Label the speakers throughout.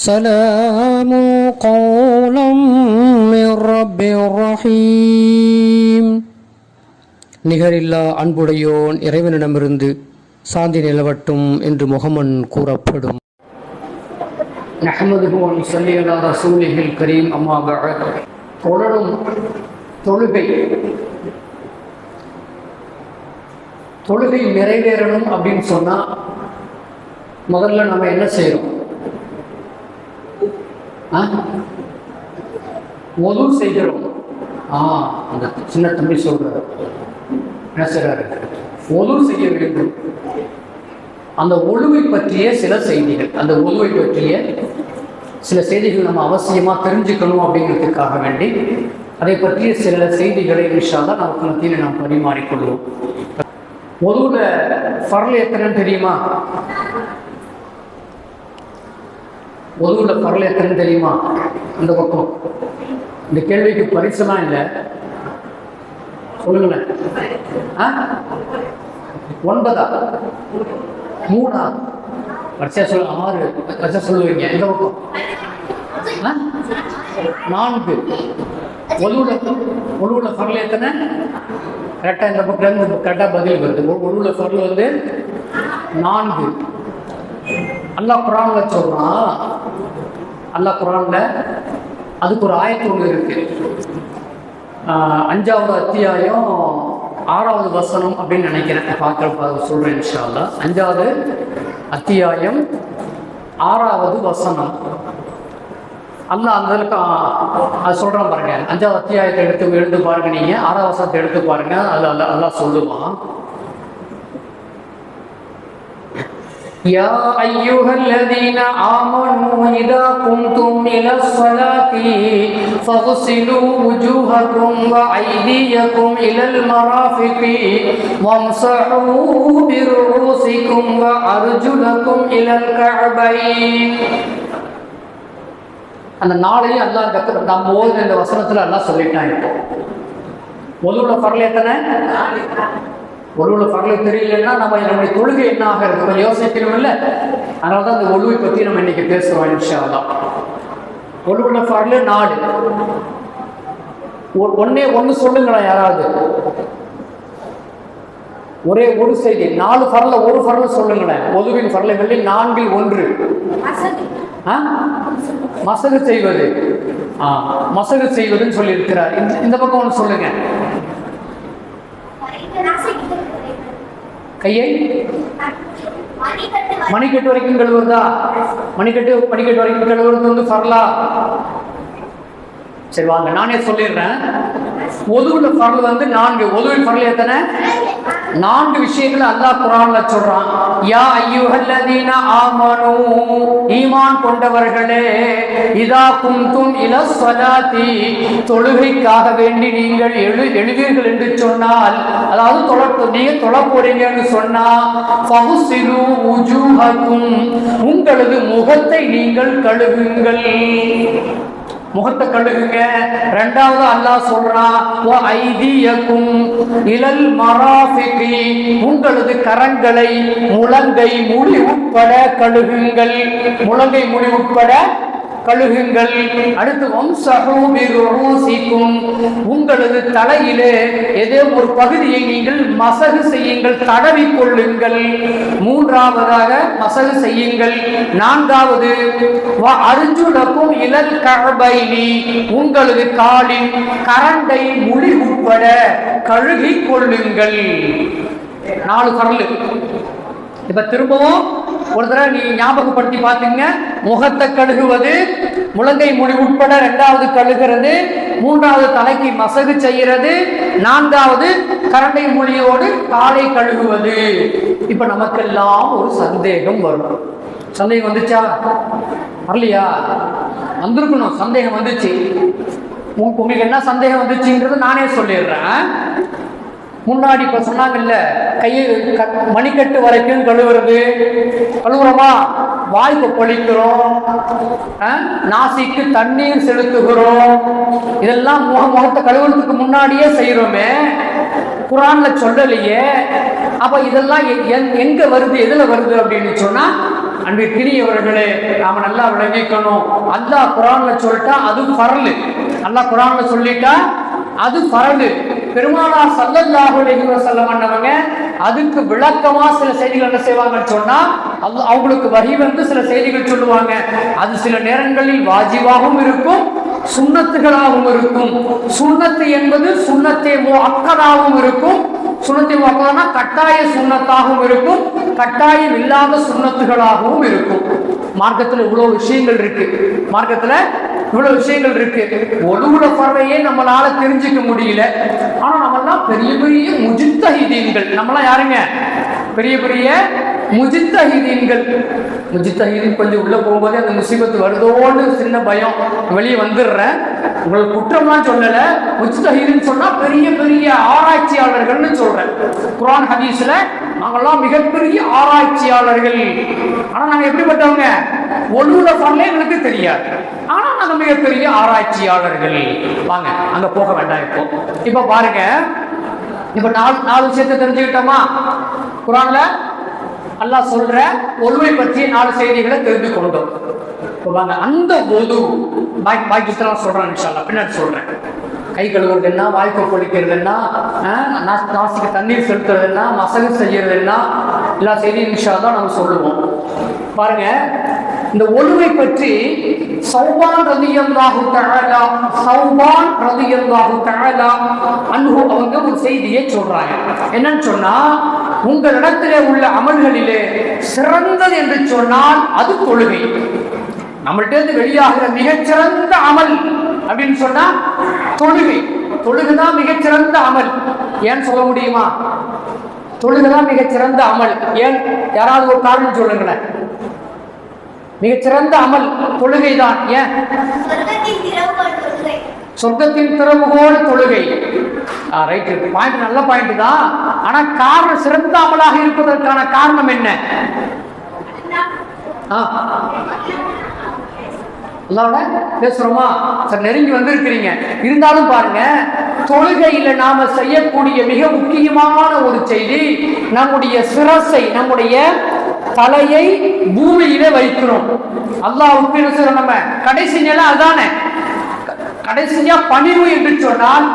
Speaker 1: سلام قولا من رب رحيم. நிகரில்லா அன்புடையோன் இறைவனிடமிருந்து சாந்தி நிலவட்டும் என்று முகமன் கூறப்படும். நஹ்மதுஹு வ நுஸல்லி அலா ரசூலிஹில் கரீம். அம்மா பஅத். தொடரும் தொழுகை நிறைவேறணும் அப்படின்னு சொன்னா முதல்ல நம்ம என்ன செய்யறோம்? ஒது செய்கிறோம். அந்த சின்ன தம்பி சொல்றாரு, என்ன செய்றாரு? ஒது செய்ய வேண்டும். அந்த ஒழுவை பற்றிய சில செய்திகள், அந்த ஒழுவை பற்றிய சில செய்திகள் நம்ம அவசியமா தெரிஞ்சுக்கணும் அப்படிங்கிறதுக்காக வேண்டி அதை பற்றிய சில செய்திகளை இன்ஷா அல்லாஹ் நமக்கு மத்தியில் நாம் பரிமாறிக்கொள்வோம். ஒதுவுல ஃபர்ல் எத்தனைன்னு தெரியுமா? ஒதுவுல ஃபர்ல் எத்தனைன்னு தெரியுமா? இந்த பக்கம் இந்த கேள்விக்கு பரிசெல்லாம் இல்லை, சொல்லுங்களேன். 9 3 வரிசையா சொல்ல 6 வரிசையா சொல்லுவீங்க. இந்த பக்கம் 4. ஒழுவுல ஃபர்ல் எத்தனை? கரெக்டாக இந்த பக்கம் கரெக்டாக பதில் வருது. ஒழுவுல ஃபர்ல் வந்து 4. அல்லாஹ் குர்ஆன்ல சொல்றான். அல்லாஹ் குர்ஆன்ல அதுக்கு ஒரு ஆயத்து ஒன்று இருக்கு. 5வது அத்தியாயம் 6வது வசனம் அப்படின்னு நினைக்கிறேன். பார்க்குறப்ப சொல்கிறேன் இன்ஷா அல்லாஹ். 5வது அத்தியாயம் 6வது வசனம். அல்லாஹ் அந்த அது சொல்கிறான் பாருங்க. 5வது அத்தியாயத்தை எடுத்து பாருங்க. நீங்கள் 6வது வசனத்தை எடுத்து பாருங்க. அதில் அல்லாஹ் சொல்லுவான், يا أيها الذين آمنوا إذا قمتم إلى الصلاة فاغسلوا وجوهكم وأيديكم إلى المرافق وامسحوا برؤوسكم وأرجلكم إلى الكعبين. அந்த நாளையும் அல்லாஹ் நம்ம ஓதுன இந்த வசனத்தில் அல்லாஹ் சொல்லிட்டான். இப்போ ஒழுவுல ஃபர்ல் எத்தனை? ஒழுவுல ஃபர்ல் தெரியலன்னா நம்முடைய தொழுகை என்ன ஆகிறது கொஞ்சம் யோசிக்கணும் இல்லை? அதனால தான் இந்த ஒழுவை பற்றி நம்ம இன்னைக்கு பேசுகிறோம் இன்ஷா அல்லாஹ். ஒழுவுல ஃபர்ல் 4. ஒன்று சொல்லுங்களா யாராவது? ஒரே ஒரு செய்தி. 4 ஃபர்ல ஒரு ஃபர்ல் சொல்லுங்களேன். ஒழுவின் ஃபர்லைகளில் 4ல் 1 மசகு செய்வது. மசகு செய்வதுன்னு சொல்லி இருக்கிறார். இந்த பக்கம் ஒன்று சொல்லுங்க. கையை மணிக்கட்டு வரைக்கும் கழுவுறதா? மணிக்கட்டு வரைக்கும் கழுவுறது வந்து ஃபர்லா? சரி வாங்க நானே சொல்லிடுறேன். ஒதுவுல ஃபர்ல் வந்து 4. ஒதுவில் ஃபர்ல் எத்தனை? 4 விஷயங்களை அல்லாஹ் குர்ஆன்ல சொல்றான். யா அய்யுஹல்லதீன ஆமனூ, ஈமான் கொண்டவர்களே, இதா கும்தும் இலா ஸலாத்தி, தொழுகைக்காக வேண்டி நீங்கள் எழுவீர்கள் என்று சொன்னால், அதாவது நீங்க தொழ போறீங்கன்னு சொன்னா, ஃபஹுசிலு வுஜூஹக்கும், உங்களது முகத்தை நீங்கள் கழுவுங்கள். முகத்தை கழுகுங்க. 2வது அல்லாஹ் சொல்றான், வ ஐதியக்கும் இலல் மராஃபிகி, உங்களது கரங்களை முழங்கை முடி உட்பட கழுகுங்கள். முழங்கை முடி உட்பட கழுகுங்கள். அடுத்து வம்சஹு பிருஊசிக்கும், உங்களது தலையிலே ஏதோ ஒரு பகுதியை நீங்கள் மசகு செய்யுங்கள், தடவி கொள்ளுங்கள். 3வதாக மசகு செய்யுங்கள். 4வது வ அர்ஜுலக்கும் இலல் கஅபைனி, உங்களது காலின் கரண்டை முடி உட்பட கழுகி கொள்ளுங்கள். 4 ஃபர்ல். இப்ப திரும்பவும் ஒரு தடவை நீ ஞாபகப்படுத்தி பார்த்தீங்க. முகத்தை கழுகுவது, முழங்கை முடி உட்பட 2வது கழுகிறது, 3வது தலைக்கு மசகு செய்கிறது, 4வது கரண்டை மொழியோடு காலை கழுகுவது. இப்ப நமக்கெல்லாம் ஒரு சந்தேகம் வரும். சந்தேகம் வந்துச்சா? வரலையா? வந்திருக்கணும். சந்தேகம் வந்துச்சு. உங்களுக்கு என்ன சந்தேகம் வந்துச்சுன்றது நானே சொல்லிடுறேன். முன்னாடி இப்ப சொன்னாங்கல்ல, கையை மணிக்கட்டு வரைக்கும் கழுவுறோமா? வாய்ப்பு பொழிக்கிறோம், நாசிக்கு தண்ணீர் செலுத்துகிறோம். இதெல்லாம் முகத்தை கழுவுறதுக்கு முன்னாடியே செய்யறோமே, குர்ஆன்ல சொல்லலையே. அப்ப இதெல்லாம் எங்க வருது, எதுல வருது அப்படின்னு சொன்னா அன்பிற்கினியவர்களே, நாம நல்லா விளங்கிக்கணும். அல்லாஹ் குர்ஆன்ல சொல்லிட்டா அது ஃபர்லு. அல்லாஹ் குர்ஆன்ல சொல்லிட்டா அது ஃபர்லு. பெருமானார் ஸல்லல்லாஹு அலைஹி வஸல்லம் அன்னவங்க அதுக்கு விளக்கமா சில செய்திகள் என்ன செய்வாங்கன்னு சொன்னா, அவங்களுக்கு வஹி வந்து சில செய்திகள் சொல்லுவாங்க. அது சில நேரங்களில் வாஜிபாகவும் இருக்கும், சுன்னத்துகளாகவும் இருக்கும். சுன்னத்து என்பது சுன்னத்தே முஅக்கதாகவும் இருக்கும். சுன்னத்தை முஅக்கதானா கட்டாய சுன்னத்தாகவும் இருக்கும், கட்டாயம் இல்லாத சுன்னத்துகளாகவும் இருக்கும். மார்க்கத்துல இவ்வளவு விஷயங்கள் இருக்கு. மார்க்கத்துல இவ்வளவு விஷயங்கள் இருக்கு. ஒழுங்குல பறவையே நம்மளால தெரிஞ்சுக்க முடியல. ஆனா நம்மெல்லாம் பெரிய பெரிய முஜ்தஹிதீன்கள். நம்மளாம் யாருங்க? பெரிய பெரிய முஜ்தஹிதீன்கள். முஜ்தஹிதீன் கொஞ்சம் உள்ள போகும்போதே அந்த முசீபத்து வருதோன்னு சின்ன பயம், வெளியே வந்துடுறேன். உங்களுக்கு குற்றம்லாம் சொல்லல. முஜ்தஹிதீன் சொன்னா பெரிய பெரிய ஆராய்ச்சியாளர்கள்னு சொல்றேன். குர்ஆன் ஹதீஸ்ல நாங்கெல்லாம் மிகப்பெரிய ஆராய்ச்சியாளர்கள். ஆனா நாங்க எப்படிப்பட்டவங்க? ஒழுங்குல பறவையே எங்களுக்கு தெரியாது, ஆனா நாங்க மிகப்பெரிய ஆராய்ச்சியாளர்கள். வாங்க அங்க போக வேண்டாம். இப்ப பாருங்க, இப்ப நாலு விஷயத்தை தெரிஞ்சுக்கிட்டோமா? குர்ஆன்ல அல்லாஹ் சொல்ற ஒழுவை பற்றிய 4 செய்திகளை தெரிந்து கொண்டோம். வாங்க அந்த ஒது பாக்கி சொல்றேன் இன்ஷாஅல்லாஹ், பின்னாடி சொல்றேன். கை கழுவுறது என்ன, வாய்ப்பு பொழிக்கிறது என்ன, நாசிக்கு தண்ணீர் செலுத்துறது என்ன, மசகு செய்யறது என்ன, எல்லா செய்தியும் இன்ஷாஅல்லாஹ் நம்ம சொல்லுவோம். பாருங்க, இந்த ஒழுவை பற்றி சௌபான் ரலியல்லாஹு தஆலா அன்ஹு அவங்க ஒரு செய்தியை சொல்றாங்க. என்னன்னு சொன்னா, உங்களிடத்திலே உள்ள அமல்களிலே சிறந்தது என்று சொன்னால் அது தொழுகை. நம்மள்ட்ட இருந்து வெளியாகிற மிகச்சிறந்த அமல் அப்படின்னு சொன்னா தொழுகை. தொழுகைதான் மிகச்சிறந்த அமல். ஏன் சொல்ல முடியுமா? தொழுகைதான் மிகச்சிறந்த அமல். ஏன்? யாராவது ஒரு காரணம் சொல்லுங்களேன். மிகச்சிறந்த அமல் தொழுகைதான். ஏன்? சொர்க்கத்தின் திறவுகோல் தொழுகை. ரைட், பாயிண்ட், நல்ல பாயிண்ட் தான். ஆனா காரணம், சிறந்த அமலாக இருப்பதற்கான காரணம் என்ன? அல்லாஹ்வோட பேசுறோமா? சார் நெருங்கி வந்திருக்கிறீங்க. இருந்தாலும் பாருங்க, தொழுகையில நாம செய்யக்கூடிய மிக முக்கியமான ஒரு செய்தி, நம்முடைய சிரசை, நம்முடைய தலையை பூமியிலே வைக்கிறோம். அல்லாஹ்வுக்கு என்ன சொல்றோம்? நம்ம கடைசி நிலை அதானே. கடைசியா பணிவு என்று சொன்னால்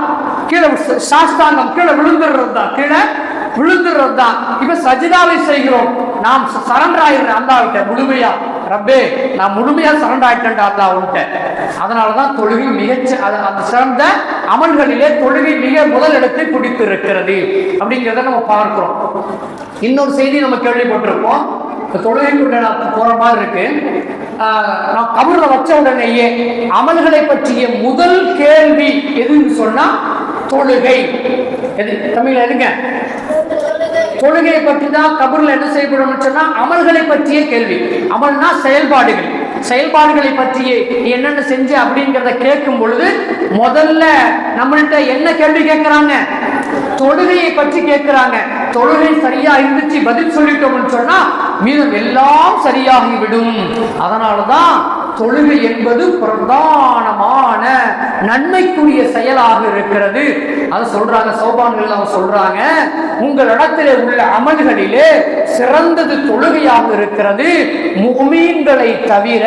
Speaker 1: கீழே சாஷ்டாங்கம், கீழே விழுந்துடுறது தான். கீழே விழுந்துடுறது தான். இப்ப சஜிதாவை செய்கிறோம், நாம் சரண்டர் ஆயிடுறேன் அல்லாஹ்விட்ட முழுமையா. ரப்பே, நான் முழுமையா சரண்டர் ஆயிட்டேன் அல்லாஹ்விட்ட. அதனாலதான் தொழுகை அந்த சிறந்த அமல்களிலே தொழுகை மிக முதல் இடத்தை பிடித்து இருக்கிறது அப்படிங்கிறத நம்ம பார்க்கிறோம். இன்னொரு செய்தி நம்ம கேள்விப்பட்டிருப்போம். தொழுகைக்குள்ள போற மாதிரி இருக்கு. நான் கபூர்ல வச்ச உடனேயே அமல்களை பற்றிய முதல் கேள்வி எதுன்னு சொன்னா தொழுகை. எது தமிழ்ல எதுங்க? தொழுகையை பற்றி தான் கபூர்ல என்ன செய்யப்படும் சொன்னா அமல்களை பற்றிய கேள்வி. அமல்னா செயல்பாடுகள். செயல்பாடுகளை பற்றிய என்னென்ன செஞ்ச அப்படிங்கிறத கேட்கும் பொழுது முதல்ல நம்மள்கிட்ட என்ன கேள்வி கேட்கிறாங்க? தொழுகையை பற்றி கேட்கிறாங்க. தொழுகை சரியா இருந்துச்சு, பதில் சொல்லிட்டோம்னு சொன்னா மீதம் எல்லாம் சரியாகிவிடும். அதனாலதான் தொழுகை என்பது பிரதானமான நன்மைக்குரிய செயலாக இருக்கிறது. அது சொல்றாங்க சௌபான்கள். அவங்க சொல்றாங்க, உங்களிடத்திலே உள்ள அமல்களிலே சிறந்தது தொழுகையாக இருக்கிறது. முஃமின்களை தவிர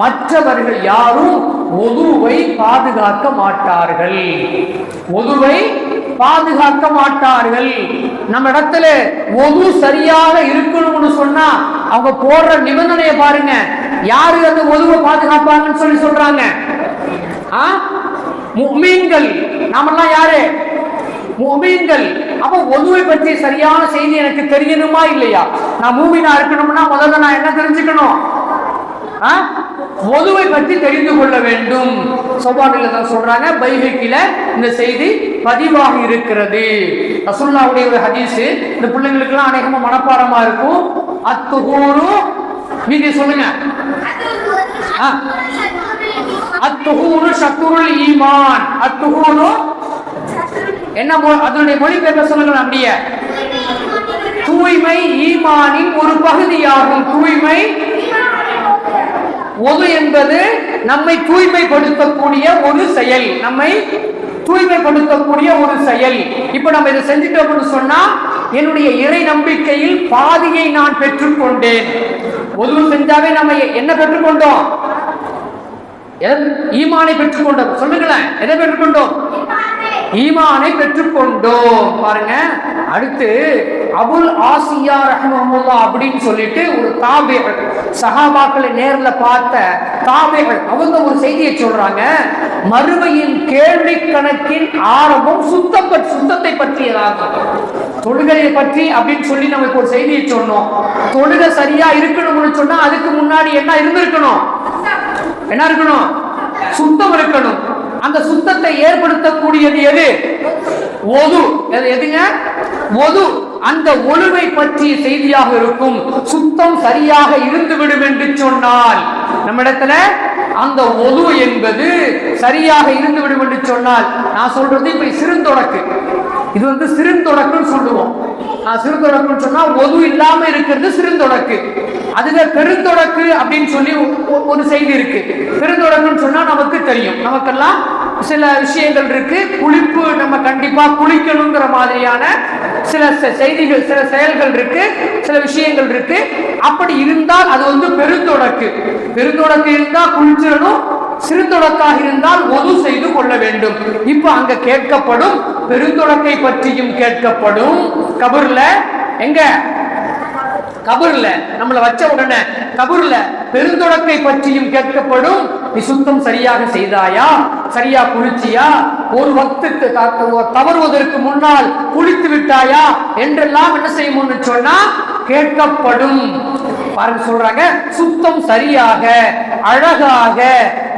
Speaker 1: மற்றவர்கள் யாரும் ஒதுவை பாதுகாக்க மாட்டார்கள். ஒதுவை பாதுகாக்க மாட்டார்கள். நம்ம இடத்துல ஒது சரியாக இருக்கணும்னு சொன்னா அவங்க போடுற நிபந்தனையை பாருங்க. யாரு அந்த ஒதுவை பாதுகாப்பாங்கன்னு சொல்லி சொல்றாங்க? முஃமின்கள். நாமெல்லாம் யாரு? முஃமின்கள். அப்ப ஒதுவை பற்றி சரியான செய்தி எனக்கு தெரியணுமா இல்லையா? நான் மூமினா இருக்கணும்னா முதல்ல நான் என்ன தெரிஞ்சுக்கணும்? ஒதுவை பற்றி தெரிந்து கொள்ள வேண்டும். சௌபானில தான் சொல்றாங்க. பைஹக்கில இந்த செய்தி பதிவாக இருக்கிறது. ரசூலுல்லாஹ்வுடைய ஒரு ஹதீஸ், இந்த பிள்ளைங்களுக்கு எல்லாம் அநேகமா மனப்பாடமா இருக்கும். அத்துஹூரு, நீங்க சொல்லுங்க. அத்துஹூரு ஷத்ருல் ஈமான். அத்துஹூரு என்ன? அதனுடைய மொழிபெயர்ப்பு சொல்லுங்க. அப்படியே தூய்மை ஈமானின் ஒரு பகுதியாகும். தூய்மை ஒது என்பது நம்மை தூய்மைப்படுத்தக்கூடிய ஒரு செயல். நம்மை தூய்மைப்படுத்தக்கூடிய ஒரு செயல். இப்ப நம்ம இதை செஞ்சுட்டோம்னு சொன்னா என்னுடைய இறை நம்பிக்கையில் பாதியை நான் பெற்றுக்கொண்டேன். ஒது செஞ்சாவே நம்ம என்ன பெற்றுக்கொண்டோம்? ஈமானை பெற்றுக்கொண்டோம். சொல்லுங்களேன், எதை பெற்றுக்கொண்டோம்? ஈமானை பெற்றுக்கொண்டோம். பாருங்க, அடுத்து அபுல் ஆசியா ரஹ்மஹுல்லாஹ் அப்படின்னு சொல்லிட்டு ஒரு தாபிகள், சஹாபாக்களை நேர்ல பார்த்த தாபிகள், அவங்க ஒரு செய்தியை சொல்றாங்க. மறுமையின் கேள்வி கணக்கின் ஆரம்பம் சுத்தத்தை பற்றியதாகும். தொழுகையை பற்றி அப்படின்னு சொல்லி நமக்கு ஒரு செய்தியை சொன்னோம். தொழுகை சரியா இருக்கணும்னு சொன்னா அதுக்கு முன்னாடி என்ன இருந்திருக்கணும்? என்ன இருக்கணும்? சுத்தம் இருக்கணும். அந்த சுத்தத்தை ஏற்படுத்தக்கூடியது எது? ஒது. எதுங்க? ஒது. அந்த ஒழுவை பற்றிய செய்தியாக இருக்கும். சுத்தம் சரியாக இருந்துவிடும் என்று சொன்னால் நம்மிடத்துல அந்த ஒது என்பது சரியாக இருந்துவிடும் என்று சொன்னால், நான் சொல்றது இப்ப சிறுந்தொடக்கு, இது சிறுந்தொடக்குன்னு சொல்லுவோம். சிறுந்தொடக்குன்னு சொன்னா ஒது இல்லாம இருக்கிறது சிறுந்தொடக்கு. அதுல பெருந்தொடக்கு அப்படின்னு சொல்லி ஒரு செய்தி இருக்கு. பெருந்தொடக்குன்னு சொன்னா நமக்கு தெரியும், நமக்கெல்லாம் சில விஷயங்கள் இருக்கு. குளிப்பு, நம்ம கண்டிப்பா குளிக்கணுங்கிற மாதிரியான சில செய்திகள், சில செயல்கள் இருக்கு, சில விஷயங்கள் இருக்கு. அப்படி இருந்தால் அது பெருந்தொடக்கு. பெருந்தொடக்கு இருந்தா குளிச்சிடணும், சிறுதொடக்காக இருந்தால் ஒது செய்து கொள்ள வேண்டும். இப்ப அங்க கேட்கப்படும் பெருந்தொடக்கை பற்றியும் கேட்கப்படும். கபர்ல எங்க? கபர்ல நம்மள வச்ச உடனே கபர்ல பெருந்தொடக்கை பற்றியும் கேட்கப்படும். நீ சுத்தம் சரியாக செய்தாயா? சரியா குளிச்சியா? ஒரு வக்துக்கு தவறுவதற்கு முன்னால் குளித்து விட்டாயா என்றெல்லாம் என்ன செய்யணும்னு சொன்னா கேட்கப்படும். பாருங்க, சொல்றாங்க, சுத்தம் சரியாக அழகாக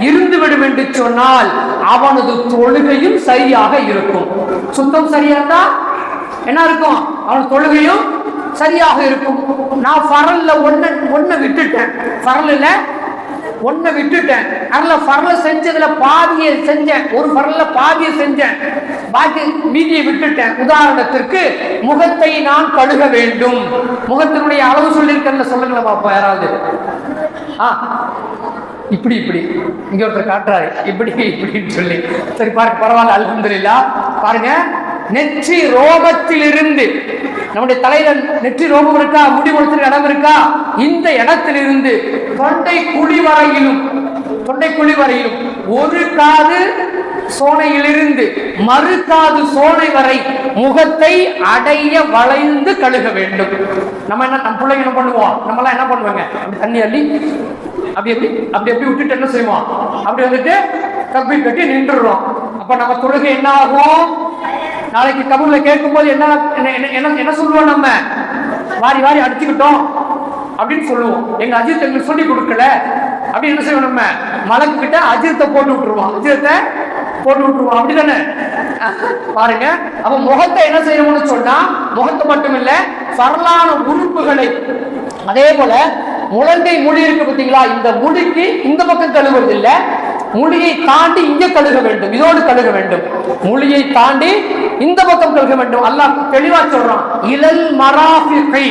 Speaker 1: இருந்துவிடும் என்று சொன்னால் அவனது தொழுகையும் சரியாக இருக்கும். சுத்தம் சரியா இருந்தா என்ன இருக்கும்? அவன் தொழுகையும் சரியாக இருக்கும். நான் ஃபரல்ல ஒன்ன விட்டுட்டேன், ஃபரல்ல ஒன்ன விட்டுட்டேன். அதுல ஃபரல செஞ்சதுல பாதியை செஞ்சேன், ஒரு ஃபரல்ல பாதியை செஞ்சேன், பாக்கி மீதியை விட்டுட்டேன். உதாரணத்திற்கு முகத்தை நான் கழுக வேண்டும். முகத்தினுடைய அளவு சொல்லியிருக்கேன், சொல்லுங்களா பாப்பா யாராவது? இப்படி இங்க ஒருத்தர் காட்டுறாரு, இப்படி இப்படின்னு சொல்லி. சரி பாருங்க, பரவாயில்ல, அல்ஹம்துலில்லாஹ். பாருங்க, நெற்றி ரோமத்திலிருந்து, நம்முடைய தலையில நெற்றி ரோமம் இருக்கா, முடி முளைச்சிருக்க இடம் இருக்கா, இந்த இடத்திலிருந்து தொண்டை குழி வரையிலும் ஒரு காது சோனையிலிருந்து மறு காது சோனை வரை முகத்தை அடைய வளைந்து கழுக வேண்டும். நம்ம பிள்ளைங்க என்ன பண்ணுவோம்? நம்மளாம் என்ன பண்ணுவாங்க? அப்படி தண்ணி அள்ளி அப்படி விட்டுட்டு என்ன செய்வோம்? அப்படி வந்துட்டு கப்பி கட்டி நின்றுறோம். அப்ப நம்ம தொழுகை என்ன ஆகும்? நாளைக்கு கபூர்ல கேட்கும் போது என்ன சொல்லுவோம்? நம்ம வாரி அடிச்சுக்கிட்டோம் அப்படின்னு சொல்லுவோம். எங்க அஜித் எங்களுக்கு சொல்லி கொடுக்கல அப்படின்னு என்ன செய்வோம்? நம்ம மலக்கு கிட்ட அஜித்தை போட்டு விட்டுருவோம், அப்படிதானே? பாருங்க, அப்ப முகத்தை என்ன செய்யணும்னு சொன்னா, முகத்தை மட்டும் இல்ல, சரளான உறுப்புகளை, அதே போல முழங்கை முடி இருக்கு பார்த்தீங்களா, இந்த முடிக்கு இந்த பக்கம் கழுவுறது இல்ல, முடியை தாண்டி இங்க கழுக வேண்டும், இதோடு கழுக வேண்டும். முடியை தாண்டி இந்த பக்கம் கழுக வேண்டும். அல்லாஹ் தெளிவா சொல்றான், இலல் மராஃபிகை.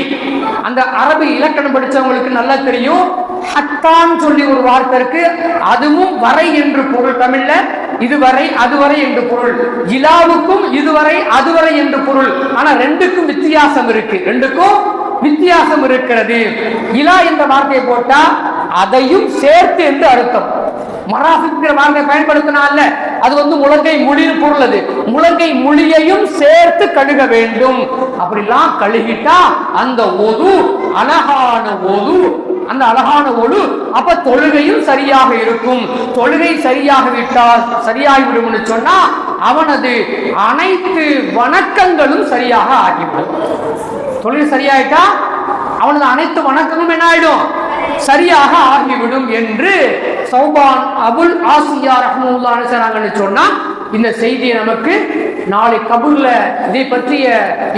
Speaker 1: அந்த அரபி இலக்கணம் படிச்சவங்களுக்கு நல்லா தெரியும், ஹத்தான் சொல்லி ஒரு வார்த்தை இருக்கு, அதுவும் வரை என்று பொருள். தமிழ்ல இதுவரை அதுவரை என்று பொருள், இலாவுக்கும் இதுவரை அதுவரை என்று பொருள். ஆனா ரெண்டுக்கும் வித்தியாசம் இருக்கு, வித்தியாசம் இருக்கிறது. இலா என்ற வார்த்தையை போட்டா அதையும் சேர்த்து என்று அர்த்தம். மராஃபிக்கிற வார்த்தை பயன்படுத்தினால அது முழங்கை மொழின்னு பொருள். அது முழங்கை மொழியையும் சேர்த்து கழுக வேண்டும். அப்படிலாம் கழுகிட்டா அந்த ஒது அழகான ஒது, அந்த அழகான ஒது. அப்ப தொழுகையும் சரியாக இருக்கும். தொழுகை சரியாகிவிடும் சொன்னா அவனது அனைத்து வணக்கங்களும் சரியாக ஆகிவிடும். தொழுகை சரியாயிட்டா அவனது அனைத்து வணக்கமும் என்ன ஆயிடும்? சரியாக ஆகிவிடும் என்று சௌபான் அபுல் ஆசியா ரஹ்மத்துல்லாஹி அலைஹி சொன்னா, இந்த செய்தியை நமக்கு நாளை கபூர்ல இதை பற்றிய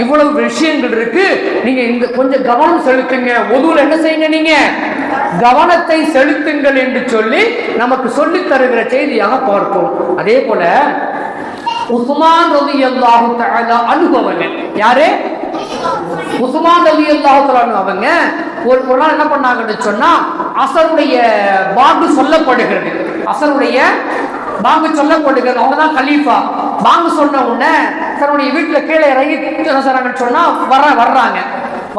Speaker 1: இவ்வளவு விஷயங்கள் இருக்கு. நீங்க இந்த கொஞ்சம் கவனம் செலுத்துங்க, ஒதுவுல என்ன செய்யுங்க, நீங்க கவனத்தை செலுத்துங்கள் என்று சொல்லி நமக்கு சொல்லி தருகிற செய்தியாக பார்ப்போம். அதே போல உஸ்மான் ரலியல்லாஹு தஆலா அன்ஹு அவர்கள், யாரு? உஸ்மான் ரலியல்லாஹு தஆலா அவங்க ஒரு நாள் என்ன பண்ணாங்கன்னு சொன்னா, அசருடைய பாங்கு சொல்லப்படுகிறது. அவங்க தான் கலீஃபா. பாங்கு சொன்ன உடனே தன்னுடைய வீட்டில் கீழே இறங்கி என்ன செய்றாங்கன்னு சொன்னா வர்றாங்க,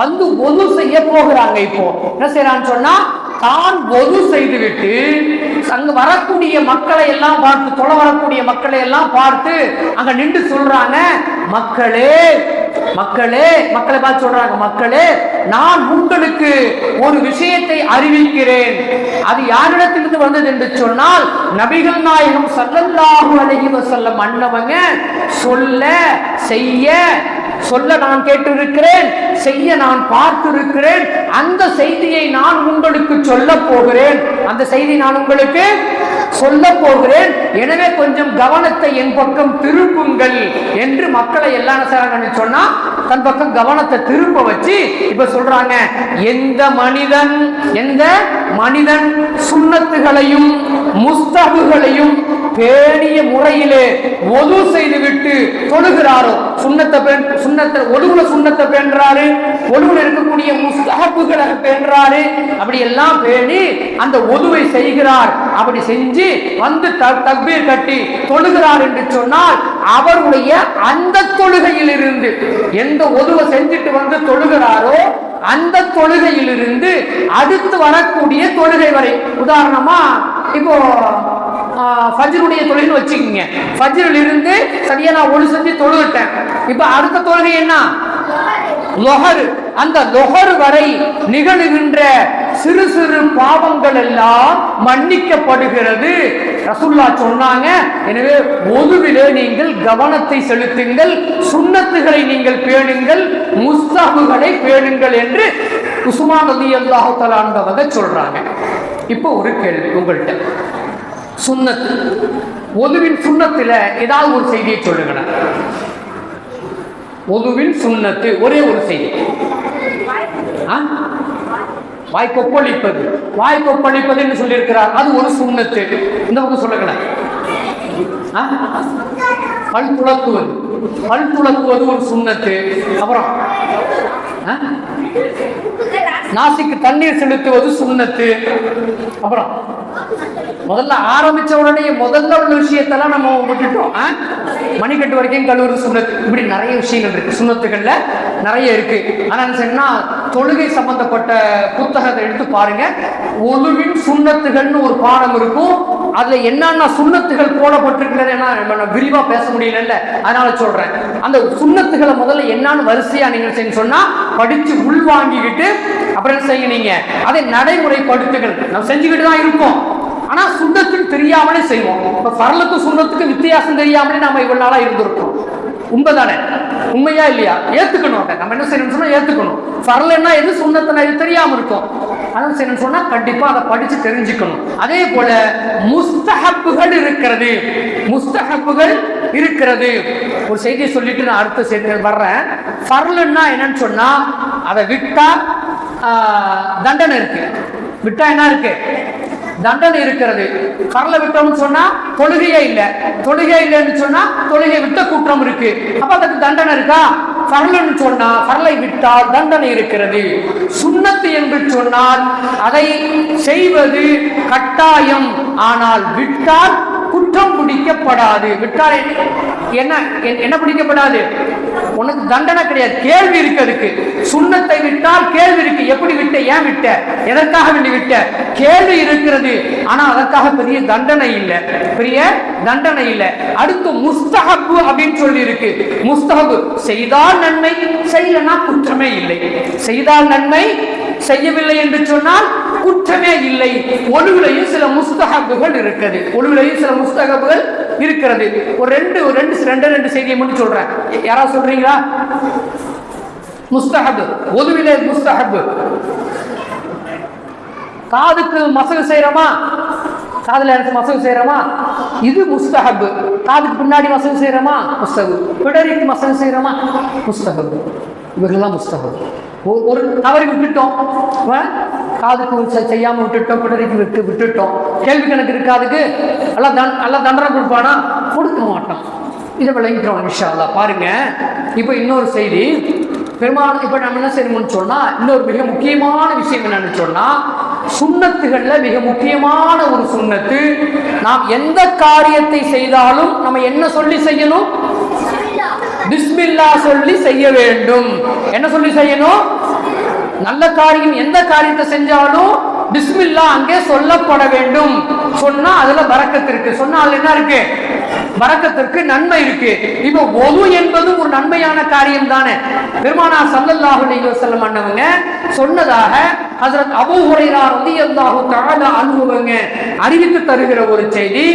Speaker 1: வந்து ஒது செய்ய போகிறாங்க. இப்போ என்ன செய்யறான்னு சொன்னா தான் ஒது செய்துவிட்டு அங்க வரக்கூடிய மக்களை எல்லாம் பார்த்து, தொலை வரக்கூடிய மக்களை எல்லாம் பார்த்து அங்க நின்று சொல்றாங்க, மக்களே மக்களே, மக்களை பார்த்து சொல்றாங்க, மக்களே நான் உங்களுக்கு ஒரு விஷயத்தை அறிவிக்கிறேன். அது யாரிடத்திலிருந்து வந்தது என்று சொன்னால் நபிகள் நாயகம் ஸல்லல்லாஹு அலைஹி வஸல்லம் அன்னவங்க சொல்ல நான் கேட்டிருக்கிறேன், செய்ய நான் பார்த்திருக்கிறேன். அந்த செய்தியை நான் உங்களுக்கு சொல்ல போகிறேன், அந்த செய்தி நான் உங்களுக்கு சொல்ல போகிறேன். எனவே கொஞ்சம் கவனத்தை என் பக்கம் திருப்புங்கள் என்று மக்களை எல்லாம் செய்றாங்கன்னு சொன்னா தன் பக்கம் கவனத்தை திரும்ப வச்சு இப்ப சொல்றாங்க, எந்த மனிதன் சுன்னத்துகளையும் முஸ்தஹபுகளையும் பேணிய முறையிலே ஒது செய்துவிட்டு தொழுகிறாரோ, ஒழுங்குல சுன்னத்தை பேணுறாரு, ஒழுங்குல இருக்கக்கூடிய முஸ்தஹபுகளை பேணுறாரு, அப்படி எல்லாம் பேணி அந்த ஒதுவை செய்கிறார். அப்படி செஞ்சு வந்து தக்பீர் கட்டி தொழுகிறார் என்று சொன்னால் அவருடைய அந்த தொழுகையில் இருந்து எந்த ஒதுவை செஞ்சுட்டு வந்து தொழுகிறாரோ அந்த தொழுகையிலிருந்து அடுத்து வரக்கூடிய தொழுகை வரை, உதாரணமா இப்போ ஃபஜ்ருடைய தொழுகைன்னு வச்சுக்கோங்க, ஃபஜ்ரில் இருந்து சரியா நான் ஒளி செஞ்சு தொழுகிட்டேன். இப்ப அடுத்த தொழுகை என்ன? லொஹர். அந்த லொஹர் வரை நிகழுகின்ற சிறு சிறு பாவங்கள் எல்லாம் மன்னிக்கப்படுகிறது ரசூலுல்லாஹ் சொன்னாங்க. எனவே ஒதுவிலே நீங்கள் கவனத்தை செலுத்துங்கள், சுன்னத்துகளை நீங்கள் பேணுங்கள், முஸ்தஹபுகளை பேணுங்கள் என்று உஸ்மான் ரலியல்லாஹு தஆலா அன்ஹு சொல்றாங்க. இப்போ ஒரு கேள்வி உங்கள்கிட்ட, சுன்னத்து, ஒதுவின் சுன்னத்துல ஏதாவது ஒரு செய்தியை சொல்லுங்க. ஒதுவின் சுன்னத்து ஒரே ஒரு செய்தி. வாய் கொப்பளிப்பது என்று சொல்லியிருக்கிறார், அது ஒரு சுன்னத்து. இந்த பக்கம் சொல்லுங்க. பல் துளக்குவது ஒரு சுன்னத்து. அப்புறம் நாசிக்கு தண்ணீர் செலுத்துவது சுன்னத்து. அப்புறம் முதல்ல ஆரம்பிச்ச உடனே முதல்ல உள்ள விஷயத்தெல்லாம் நம்ம விட்டுட்டோம். மணிக்கட்டு வரைக்கும் கழுவுறது சுன்னத்து. இப்படி நிறைய விஷயங்கள் இருக்கு, சுன்னத்துகள்ல நிறைய இருக்கு. ஆனா சொன்னா தொழுகை சம்பந்தப்பட்ட புத்தகத்தை எடுத்து பாருங்க, ஒழுவின் சுன்னத்துகள்னு ஒரு பாடம் இருக்கும். அதுல என்னென்ன சுன்னத்துகள் போடப்பட்டிருக்கிறது விரிவா பேச முடியல, அதனால சொல்றேன். அந்த சுன்னத்துகளை முதல்ல என்னன்னு வரிசையா நீங்க சொன்னா படிச்சு உள்வாங்கிக்கிட்டு அப்புறம் செய்ய, நீங்க அதை நடைமுறைப்படுத்துகள். நம்ம செஞ்சுக்கிட்டு தான் இருப்போம், ஆனா சுன்னத்துக்கு தெரியாமலே செய்வோம். இப்ப ஃபர்லுக்கு சுன்னத்துக்கு வித்தியாசம் தெரியாமலே நாம இவ்வளவு நாளா இருந்திருக்கோம். உண்மைதானே? உண்மையா இல்லையா? ஏத்துக்கணும். நம்ம என்ன செய்யணும்னு சொன்னா ஏத்துக்கணும். ஃபர்லுன்னா எது, சுன்னத்துனா எது தெரியாம இருக்கும். அதான் செய்யணும்னு சொன்னா கண்டிப்பா அதை படிச்சு தெரிஞ்சுக்கணும். அதே போல முஸ்தஹப்புகள் இருக்கிறது. ஒரு செய்தியை சொல்லிட்டு நான் அடுத்த செய்தி வர்றேன். ஃபர்லுன்னா என்னன்னு சொன்னா அதை விட்டா தண்டனை இருக்கு. விட்டா என்ன இருக்கு? தண்டனை இருக்கிறது. ஃபர்ல விட்டோம்னு சொன்னா தொழுகையே இல்லைன்னு சொன்னா தொழுகை விட்ட குற்றம் இருக்கு. அப்ப அதுக்கு தண்டனை இருக்கா? ஃபர்லுன்னு சொன்னா ஃபர்லை விட்டால் தண்டனை இருக்கிறது. சுன்னத்து என்று சொன்னால் அதை செய்வது கட்டாயம், ஆனால் விட்டால் குற்றம் பிடிக்கப்படாது. விட்டால் என்ன பிடிக்கப்படாது? உனக்கு தண்டனை கிடையாது, கேள்வி இருக்கு. அதுக்கு சுன்னத்தை விட்டால் கேள்வி இருக்கு. எப்படி விட்ட, ஏன் விட்ட, எதற்காக வேண்டி விட்ட, கேள்வி இருக்கிறது. ஆனா அதற்காக பெரிய தண்டனை இல்லை. அடுத்து முஸ்தஹப் அப்படின்னு சொல்லி இருக்கு. முஸ்தஹப் செய்தால் நன்மை, செய்யலனா குற்றமே இல்லை. செய்தால் நன்மை, செய்யவில்லை என்று சொன்னால் குற்றமே இல்லை. ஒழுவிலையும் சில முஸ்தஹப்புகள் இருக்கிறது. ஒரு ரெண்டு செய்தியை மட்டும் சொல்றேன். யாராவது சொல்றீங்களா? முஸ்தஹப், ஒழுவிலே முஸ்தஹப். காதுக்கு மசகு செய்யறோமா? காதுல எடுத்து மசகு செய்யறோமா? இது முஸ்தஹப். காதுக்கு பின்னாடி மசகு செய்யறோமா? முஸ்தஹப். பிடரிக்கு மசகு செய்யறோமா? முஸ்தஹப். இவர்கள்லாம் முஸ்தஹப். ஒரு தவறி விட்டுட்டோம், காதுக்கு செய்யாம விட்டுட்டோம், பிடரிக்கு விட்டுட்டோம். கேள்வி கணக்கு இருக்காதுக்கு எல்லாம் தண்டனை கொடுப்பானா? கொடுக்க மாட்டோம். இதை விளங்கிக்கிறோம் இன்ஷா அல்லாஹ். பாருங்க, இப்போ இன்னொரு செய்தி. பெரும்பாலும் இப்ப நம்ம என்ன செய்யணும்னு சொன்னா, இன்னொரு மிக முக்கியமான விஷயம் என்னன்னு சொன்னா, சுன்னத்துகள்ல மிக முக்கியமான ஒரு சுன்னத்து, நாம் எந்த காரியத்தை செய்தாலும் நம்ம என்ன சொல்லி செய்யணும்? பிஸ்மில்லா சொல்லி செய்ய வேண்டும். என்ன சொல்லி செய்யணும்? நல்ல காரியம் எந்த காரியத்தை செஞ்சாலும் பிஸ்மில்லா அங்கே சொல்லப்பட வேண்டும். சொன்னா அதுல பரக்கத்து இருக்கு. சொன்னா அதுல என்ன இருக்கு? பரக்கத்திற்கு நன்மை இருக்கு. இப்போ ஒது என்பது ஒரு நன்மையான காரியம் தானே. பெருமானார் ஸல்லல்லாஹு அலைஹி வஸல்லம் அன்னவங்க சொன்னதாக ஹஜ்ரத் அபூ ஹுரைரா ரலியல்லாஹு தஆலா அன்ஹு அறிவித்து தருகிற ஒரு செய்தி,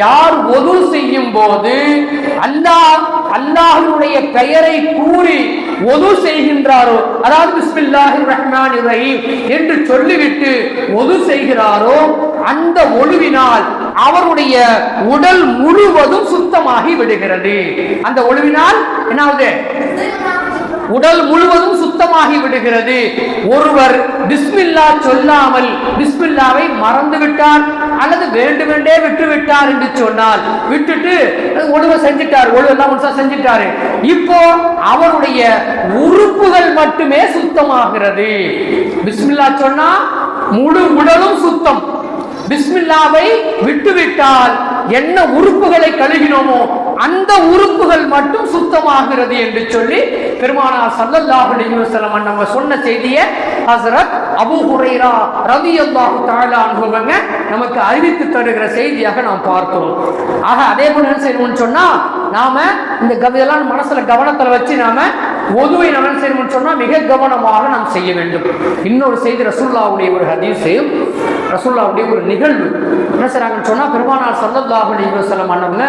Speaker 1: யார் ஒது செய்யும் போது அல்லாஹ்வுடைய பெயரை கூறி ஒது செய்கின்றாரோ, அதாவது பிஸ்மில்லாஹிர் ரஹ்மானிர் ரஹீம் என்று சொல்லிவிட்டு ஒது செய்கிறாரோ, அந்த ஒழுவினால் அவருடைய உடல் முழுவதும் சுத்தமாகி விடுகிறது. அந்த ஒழுவினால் என்னாவது? உடல் முழுவதும் சுத்தமாகி விடுகிறது. ஒருவர் பிஸ்மில்லா சொல்லாமல் பிஸ்மில்லாவை மறந்து விட்டார் அல்லது வேண்டுமென்றே விட்டு விட்டார் என்று சொன்னால், விட்டுட்டு ஒழுவ செஞ்சிட்டார், ஒழுவெல்லாம் செஞ்சிட்டாரு, இப்போ அவருடைய உறுப்புகள் மட்டுமே சுத்தமாகிறது. பிஸ்மில்லா சொன்னா முழு உடலும் சுத்தம். பிஸ்மில்லாவை விட்டுவிட்டால் என்ன உறுப்புகளை கழுகினோமோ அந்த உறுப்புகள் மட்டும் சுத்தமாகிறது என்று சொல்லி பெருமானார் ஸல்லல்லாஹு அலைஹி வஸல்லம் நம்ம சொன்ன செய்தியை ஹஜ்ரத் அபூ ஹுரைரா ரலியல்லாஹு தஆலா அன்ஹு நமக்கு அறிவித்து தருகிற செய்தியாக நாம் பார்க்கிறோம். ஆக அதே போல என்ன செய்யணும்னு சொன்னா, நாம இந்த கவிதையெல்லாம் மனசுல கவனத்துல வச்சு நாம ஒதுவை நம்ம செய்யணும்னு சொன்னா மிக கவனமாக நாம் செய்ய வேண்டும். இன்னொரு செய்தி, ரசூலுல்லாஹ்வுடைய ஒரு ஹதீஸ், ரசூலுல்லாஹ்வுடைய ஒரு நிகழ்வு. என்ன செய்றாங்கன்னு சொன்னா, பெருமானார் ஸல்லல்லாஹு அலைஹி வஸல்லம் அன்னவங்க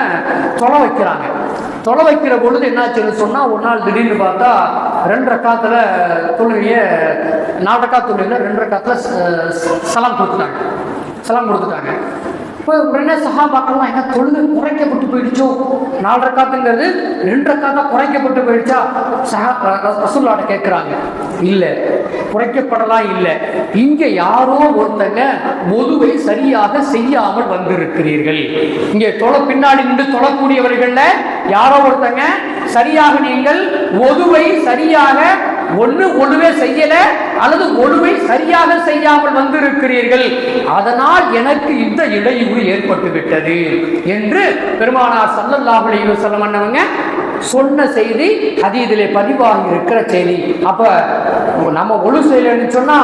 Speaker 1: தொலை வைக்கிறாங்க. தொலை வைக்கிற பொழுது என்னாச்சுன்னு சொன்னா, ஒரு நாள் திடீர்னு பார்த்தா 2 ரக்காத்துல தொழுகைய 4 ரக்காத் தொழுகையில 2 ரக்காத்துல சலாம் கொடுத்துட்டாங்க. இப்போ உடனே சஹாபாக்கள்லாம் என்ன தொழுகை குறைக்கப்பட்டு போயிடுச்சோ, 4 ரக்காத்துங்கிறது 2 ரக்காத்தா குறைக்கப்பட்டு போயிடுச்சா ரசூலுல்லாஹ்ட்ட கேட்குறாங்க. இல்லை, குறைக்கப்படலாம் இல்லை, இங்கே யாரோ ஒருத்தங்க ஒதுவை சரியாக செய்யாமல் வந்திருக்கிறீர்கள். இங்கே பின்னாடி நின்று தொழக்கூடியவர்கள்ல யாரோ ஒருத்தங்க சரியாக நீங்கள் ஒதுவை சரியாக ஒழுவே செய்யல அல்லது ஒழுவை சரியாக செய்யாமல் வந்திருக்கிறீர்கள், அதனால் எனக்கு இந்த இடையூறு ஏற்பட்டு விட்டது என்று பெருமானார் ஸல்லல்லாஹு அலைஹி வஸல்லம் அன்னவங்க சொன்ன செய்தி ஹதீஸிலே பதிவாகி இருக்கிற செய்தி. அப்ப நம்ம ஒழு செய்யலன்னு சொன்னா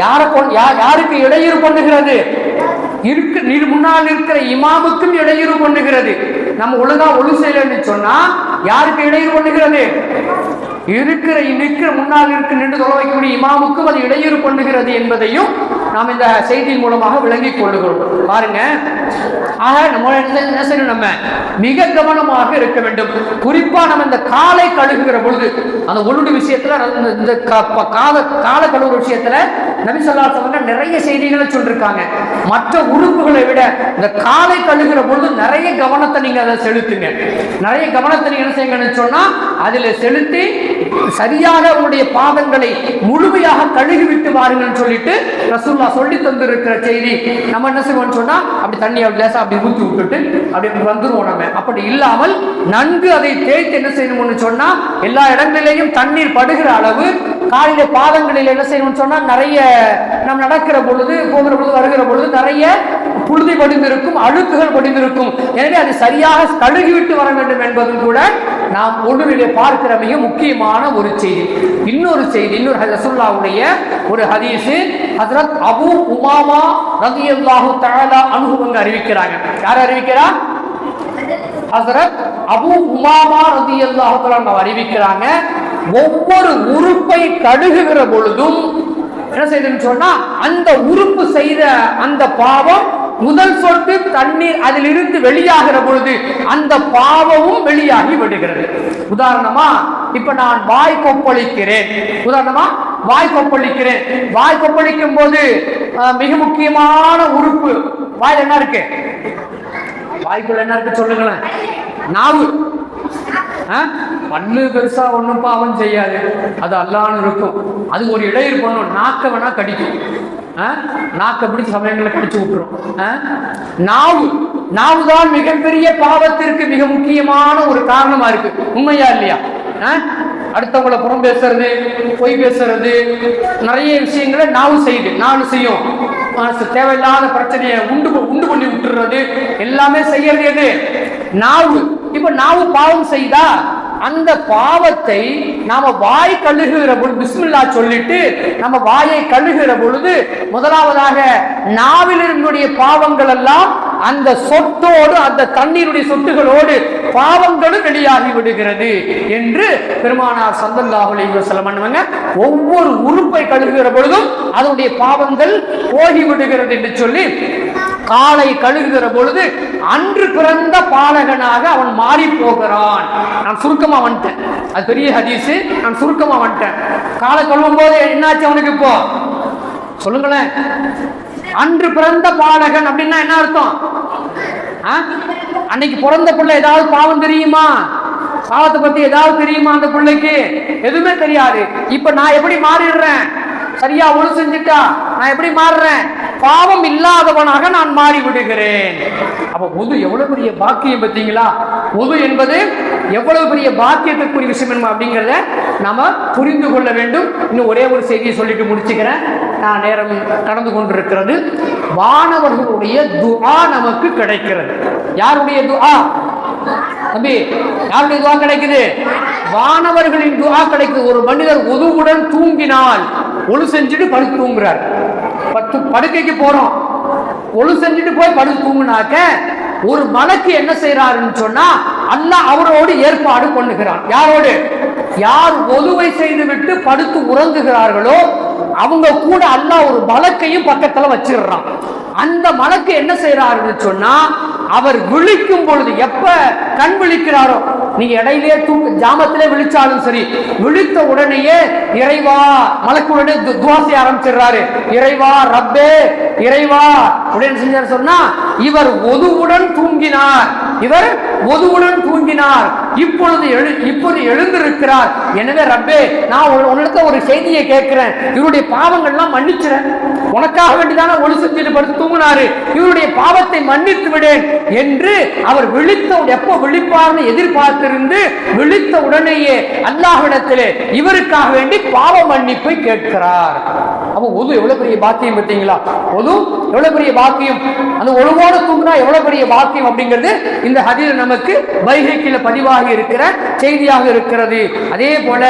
Speaker 1: யாருக்கு இடையூறு பண்ணுகிறது? முன்னால் இருக்கிற இமாமுக்கும் இடையூறு பண்ணுகிறது. நம்ம ஒழுங்கா ஒழு செய்யலன்னு சொன்னா யாருக்கு இடையூறு பண்ணுகிறது? முன்னால் நின்று தொலை வைக்கக்கூடிய இமாமுக்கும் அது இடையூறு பண்ணுகிறது என்பதையும் நாம் இந்த செய்தியின் மூலமாக விளங்கிக் கொள்ளுகிறோம். பாருங்க, ஆக நம்ம என்ன செய்யணும்? நம்ம மிக கவனமாக இருக்க வேண்டும். குறிப்பா நம்ம இந்த காலை கழுகுகிற பொழுது, அந்த ஒழுங்கு விஷயத்துல, இந்த கால கழுவுற விஷயத்துல நபி ஸல்லல்லாஹு அலைஹி வஸல்லம் நிறைய செய்திகளை சொல்லிருக்காங்க. மற்ற உறுப்புகளை விட இந்த காலை கழுகுற பொழுது நிறைய கவனத்தை நீங்க அதை செலுத்துங்க. நிறைய கவனத்தை நீங்க என்ன செய்யுங்கன்னு சொன்னா அதுல செலுத்தி சரியாக உங்களுடைய பாதங்களை முழுமையாக கழுகி விட்டு வாருங்கள் சொல்லிட்டு ரசூலுல்லாஹ் சொல்லி தந்திருக்கிற செய்தி. நம்ம என்ன செய்வோம்னு சொன்னா அப்படி தண்ணி லேசா அப்படி ஊற்றி விட்டுட்டு அப்படி வந்துருவோம். நம்ம அப்படி இல்லாமல் நன்கு அதை தேய்த்து என்ன செய்யணும்னு சொன்னா எல்லா இடங்களிலேயும் தண்ணீர் படுகிற அளவு காலிலே பாதங்களில் என்ன செய்யணும்னு சொன்னா நிறைய நாம் நடக்கிற பொழுது, போகிற பொழுது, வருகிற பொழுது நிறைய புழுதி படிந்திருக்கும், அழுக்குகள் படிந்திருக்கும். எனவே அது சரியாக கழுகிவிட்டு வர வேண்டும் என்பதும் கூட நாம் ஒழுவிலே பார்க்கிற மிக முக்கியமான ஒரு செய்தி. இன்னொரு ரசூலுல்லாஹ்வுடைய ஒரு ஹதீஸ், ஹஜ்ரத் அபூ உமாமா ரலியல்லாஹு தஆலா அன்ஹு அறிவிக்கிறாங்க. யார் அறிவிக்கிறா? ஹஜ்ரத் அபூ உமாமா ரலியல்லாஹு தஆலா அறிவிக்கிறாங்க. ஒவ்வொரு உறுப்பை கழுகுகிற பொழுதும் என்ன செய்யுதுன்னு சொன்னா அந்த உறுப்பு செய்த அந்த பாவம் முதல் சொட்டு தண்ணீர் அதிலிருந்து வெளியாகிற பொழுது அந்த பாவமும் வெளியாகி விடுகிறது. உதாரணமா இப்ப நான் வாய் கொப்பளிக்கிறேன். வாய் கொப்பளிக்கும் போது மிக முக்கியமான உறுப்பு வாயில் என்ன இருக்கு? வாய்க்குள்ள என்ன இருக்கு சொல்லுங்களேன்? நாவு. பல்லு பெருசா ஒண்ணும் பாவம் செய்யாது, அது அல்லான்னு இருக்கும். அது ஒரு இடையூறு பண்ணும். நாக்க வேணா கடிக்கும், நாக்க பிடிச்ச சமயங்களை கடிச்சு விட்டுரும். நாவுதான் மிகப்பெரிய பாவத்திற்கு மிக முக்கியமான ஒரு காரணமா இருக்கு. உண்மையா இல்லையா? அடுத்தவங்களை புறம் பேசுறது, பொய் பேசுறது, நிறைய விஷயங்களை நாவு செய்யும். தேவையில்லாத பிரச்சனையை உண்டு பண்ணி விட்டுறது எல்லாமே செய்யறது எது? நாவு. இப்ப நாவு பாவம் செய்தா அந்த பாவத்தை நாம வாய் கழுகுகிற பொழுது பிஸ்மில்லா சொல்லிட்டு நம்ம வாயை கழுகுகிற பொழுது முதலாவதாக நாவிலிருந்துடைய பாவங்கள் எல்லாம் அந்த சொட்டோடு அந்த தண்ணீருடைய சொட்டுகளோடு பாவங்களும் வெளியாகி விடுகிறது என்று பெருமானார் ஸல்லல்லாஹு அலைஹி வஸல்லம் அன்னவங்க ஒவ்வொரு உறுப்பை கழுகுகிற பொழுதும் அதனுடைய பாவங்கள் போகி விடுகிறது என்று சொல்லி காலை கழுகுகிற பொழுது அன்று பிறந்த பாலகனாக அவன் மாறி போகிறான். நான் சுருக்கமா வந்துட்டேன், அது பெரிய ஹதீஸ், நான் சுருக்கமா வந்துட்டேன். காலை கழுவும் போது என்னாச்சு அவனுக்கு? இப்போ சொல்லுங்களேன். அன்று பிறந்த பாலகன் அப்படின்னா என்ன அர்த்தம்? அன்னைக்கு பிறந்த பிள்ளை ஏதாவது பாவம் தெரியுமா? பாவத்தை பத்தி ஏதாவது தெரியுமா அந்த பிள்ளைக்கு? எதுவுமே தெரியாது. இப்ப நான் எப்படி மாறிடுறேன்? சரியா ஒழு செஞ்சுட்டா நான் எப்படி மாறுறேன்? பாவம் இல்லாதவனாக நான் மாறி விடுகிறேன். அப்ப உது எவ்வளவு பெரிய பாக்கியம் பார்த்தீங்களா? உது என்பது எவ்வளவு பெரிய பாக்கியத்துக்குரிய விஷயம் அப்படிங்கிறத நாம புரிந்து கொள்ள வேண்டும். இன்னும் ஒரே ஒரு செய்தியை சொல்லிட்டு முடிச்சுக்கிறேன், நான் நேரம் கடந்து கொண்டிருக்கிறது. வானவர்களுடைய துஆ நமக்கு கிடைக்கிறது. யாருடைய துஆ தம்பி? யாருடைய துஆ கிடைக்குது? வானவர்களின் துஆ கிடைக்குது. ஒரு மனிதர் உதுவுடன் தூங்கினால், ஒழு செஞ்சுட்டு படுத்து தூங்குறார், படுக்கைக்கு போறோம், ஒழு செஞ்சுட்டு போய் படுத்து தூங்குனாக்க ஒரு மலக்கு என்ன செய்யறாருன்னு சொன்னா அல்லாஹ் அவரோடு ஏற்பாடு பண்ணுகிறான். யாரோடு? யார் ஒதுவை செய்து விட்டு படுத்து உறங்குகிறார்களோ அவங்க கூட அல்லாஹ் ஒரு மலக்கையும் பக்கத்துல வச்சிடுறான். அந்த மலக்கு என்ன செய்யறாருன்னு சொன்னா அவர் விழிக்கும் பொழுது, எப்ப கண் விழிக்கிறாரோ, நீங்க இடையிலே ஜாமத்திலே விழிச்சாலும் சரி, விழித்த உடனேயே இறைவா, மலக்கு உடனே துஆ செய்ய ஆரம்பிச்சிடுறாரு. இறைவா, ரப்பே, இறைவா உடனே செஞ்சார் சொன்னா இவர் ஒதுவுடன் தூங்கினார், இவர் ஒதுவுடன் தூங்கினார், இப்பொழுது எழுந்திருக்கிறார். எனவே ரப்பே, நான் உன்னிடத்துல ஒரு செய்தியை கேட்கிறேன், இவருடைய பாவங்கள்லாம் மன்னிச்சிறேன், உனக்காக வேண்டிதான ஒளி செஞ்சுட்டு படுத்து தூங்கினாரு, இவருடைய பாவத்தை மன்னித்து விடேன் என்று அவர் எப்போ விழிப்பார்னு எதிர்பார்த்திருந்து விழித்த உடனேயே அல்லாஹ்விடத்திலே இவருக்காக வேண்டி பாவ மன்னிப்பை கேட்கிறார். அப்போ ஒது எவ்வளவு பெரிய பாக்கியம் பார்த்தீங்களா? ஒது எவ்வளவு பெரிய பாக்கியம், அந்த ஒழுவோடு தூங்கினா எவ்வளவு பெரிய பாக்கியம் அப்படிங்கிறது இந்த ஹதீஸ் நமக்கு பைஹக்கில பதிவாகி இருக்கிற செய்தியாக இருக்கிறது. அதே போல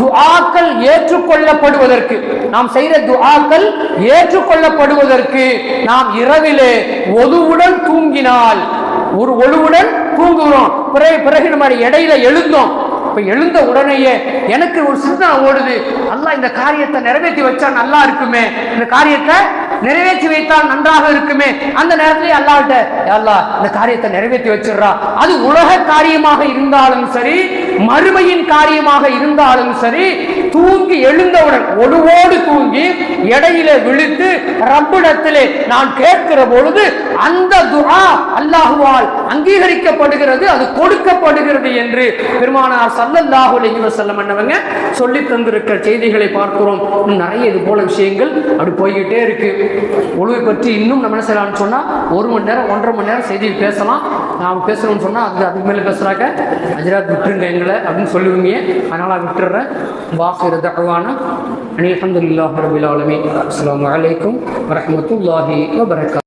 Speaker 1: துஆக்கள் ஏற்றுக்கொள்ளப்படுவதற்கு, நாம் செய்கிற துஆக்கள் ஏற்றுக்கொள்ளப்படுவதற்கு நாம் இரவிலே ஒதுவுடன் தூங்கினால், ஒரு ஒழுவுடன் தூங்குகிறோம், பிறகு நம்ம இடையில எழுந்தோம், எழுந்த உடனேயே எனக்கு ஒரு சிந்தனை ஓடுது, அல்லாஹ் இந்த காரியத்தை நிறைவேற்றி வச்சா நல்லா இருக்குமே, இந்த காரியத்தை நிறைவேற்றி வைத்தால் நன்றாக இருக்குமே. அந்த நேரத்திலே அல்லாஹ்ட்ட, அல்லாஹ் இந்த காரியத்தை நிறைவேற்றி வச்சிடுறா. அது உலக காரியமாக இருந்தாலும் சரி, மறுமையின் காரியமாக இருந்தாலும் சரி, தூங்கி எழுந்தவுடன் ஒடுவோடு தூங்கி இடையில விழித்து ரப்பிடத்திலே நான் கேட்கிற பொழுது அந்த துஆ அல்லாஹ்வால் அங்கீகரிக்கப்படுகிறது, அது கொடுக்கப்படுகிறது என்று பெருமானார் ஸல்லல்லாஹு அலைஹி வஸல்லம் அன்னவங்க சொல்லி தந்திருக்கிற செய்திகளை பார்க்கிறோம். இன்னும் நிறைய இது போல விஷயங்கள் அப்படி போய்கிட்டே இருக்கு. ஒழுவை பற்றி இன்னும் நம்ம என்ன செய்யலாம்னு சொன்னா 1 மணி நேரம் 1.5 மணி நேரம் செய்தி பேசலாம். நாம் பேசணும்னு சொன்னா அதுக்கு மேலே பேசுறாங்க, ஹஜ்ரத் விட்டுருங்க எங்களை அப்படின்னு சொல்லுவீங்க, அதனால விட்டுறேன். வாஹிரு தஅவானா அல்ஹம்துலில்லாஹி ரப்பில் ஆலமீன். அஸ்ஸலாமு அலைக்கும் வரஹ்மத்துல்லாஹி வபரகாத்துஹு.